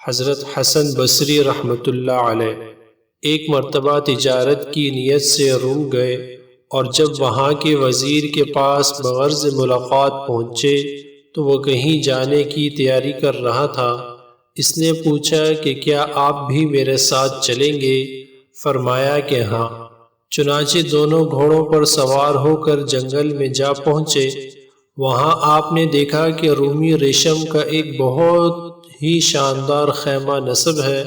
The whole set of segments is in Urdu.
حضرت حسن بصری رحمۃ اللہ علیہ ایک مرتبہ تجارت کی نیت سے روم گئے، اور جب وہاں کے وزیر کے پاس بغرض ملاقات پہنچے تو وہ کہیں جانے کی تیاری کر رہا تھا۔ اس نے پوچھا کہ کیا آپ بھی میرے ساتھ چلیں گے؟ فرمایا کہ ہاں۔ چنانچہ دونوں گھوڑوں پر سوار ہو کر جنگل میں جا پہنچے۔ وہاں آپ نے دیکھا کہ رومی ریشم کا ایک بہت ہی شاندار خیمہ نصب ہے،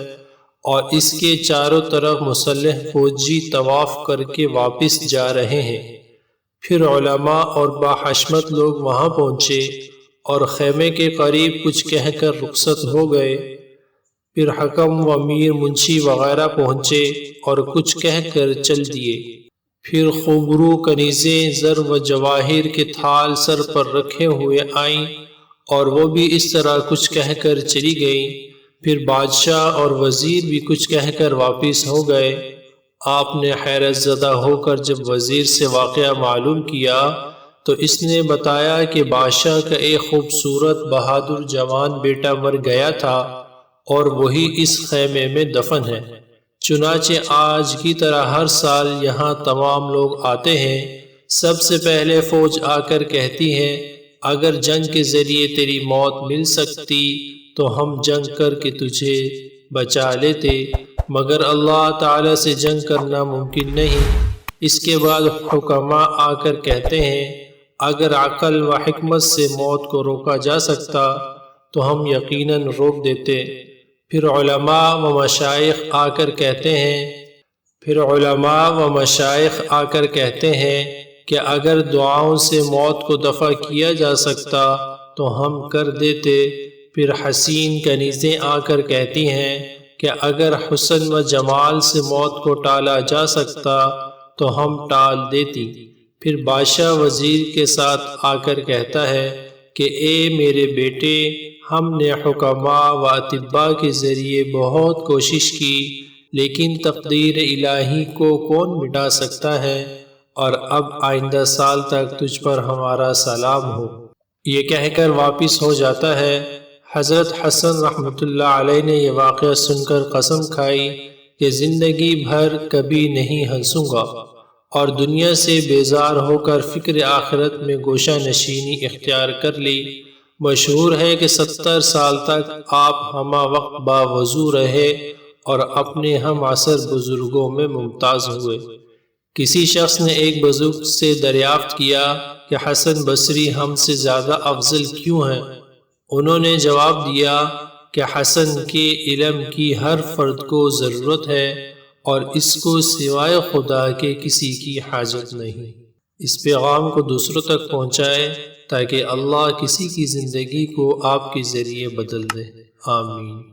اور اس کے چاروں طرف مسلح فوجی طواف کر کے واپس جا رہے ہیں۔ پھر علماء اور باحشمت لوگ وہاں پہنچے اور خیمے کے قریب کچھ کہہ کر رخصت ہو گئے۔ پھر حکم و امیر منشی وغیرہ پہنچے اور کچھ کہہ کر چل دیے۔ پھر خوبرو کنیزیں زر و جواہر کے تھال سر پر رکھے ہوئے آئیں، اور وہ بھی اس طرح کچھ کہہ کر چلی گئیں۔ پھر بادشاہ اور وزیر بھی کچھ کہہ کر واپس ہو گئے۔ آپ نے حیرت زدہ ہو کر جب وزیر سے واقعہ معلوم کیا تو اس نے بتایا کہ بادشاہ کا ایک خوبصورت بہادر جوان بیٹا مر گیا تھا، اور وہی اس خیمے میں دفن ہے۔ چنانچہ آج کی طرح ہر سال یہاں تمام لوگ آتے ہیں۔ سب سے پہلے فوج آ کر کہتی ہے، اگر جنگ کے ذریعے تیری موت مل سکتی تو ہم جنگ کر کے تجھے بچا لیتے، مگر اللہ تعالی سے جنگ کرنا ممکن نہیں۔ اس کے بعد حکماء آ کر کہتے ہیں، اگر عقل و حکمت سے موت کو روکا جا سکتا تو ہم یقیناً روک دیتے۔ پھر علماء و مشائخ آ کر کہتے ہیں کہ اگر دعاؤں سے موت کو دفع کیا جا سکتا تو ہم کر دیتے۔ پھر حسین کنیزیں آ کر کہتی ہیں کہ اگر حسن و جمال سے موت کو ٹالا جا سکتا تو ہم ٹال دیتی۔ پھر بادشاہ وزیر کے ساتھ آ کر کہتا ہے کہ اے میرے بیٹے، ہم نے حکماء و اطباء کے ذریعے بہت کوشش کی، لیکن تقدیر الہی کو کون مٹا سکتا ہے، اور اب آئندہ سال تک تجھ پر ہمارا سلام ہو۔ یہ کہہ کر واپس ہو جاتا ہے۔ حضرت حسن رحمۃ اللہ علیہ نے یہ واقعہ سن کر قسم کھائی کہ زندگی بھر کبھی نہیں ہنسوں گا، اور دنیا سے بیزار ہو کر فکر آخرت میں گوشہ نشینی اختیار کر لی۔ مشہور ہے کہ 70 سال تک آپ ہمہ وقت باوضو رہے اور اپنے ہم عصر بزرگوں میں ممتاز ہوئے۔ کسی شخص نے ایک بزرگ سے دریافت کیا کہ حسن بصری ہم سے زیادہ افضل کیوں ہیں؟ انہوں نے جواب دیا کہ حسن کے علم کی ہر فرد کو ضرورت ہے، اور اس کو سوائے خدا کے کسی کی حاجت نہیں۔ اس پیغام کو دوسروں تک پہنچائے تاکہ اللہ کسی کی زندگی کو آپ کے ذریعے بدل دے۔ آمین۔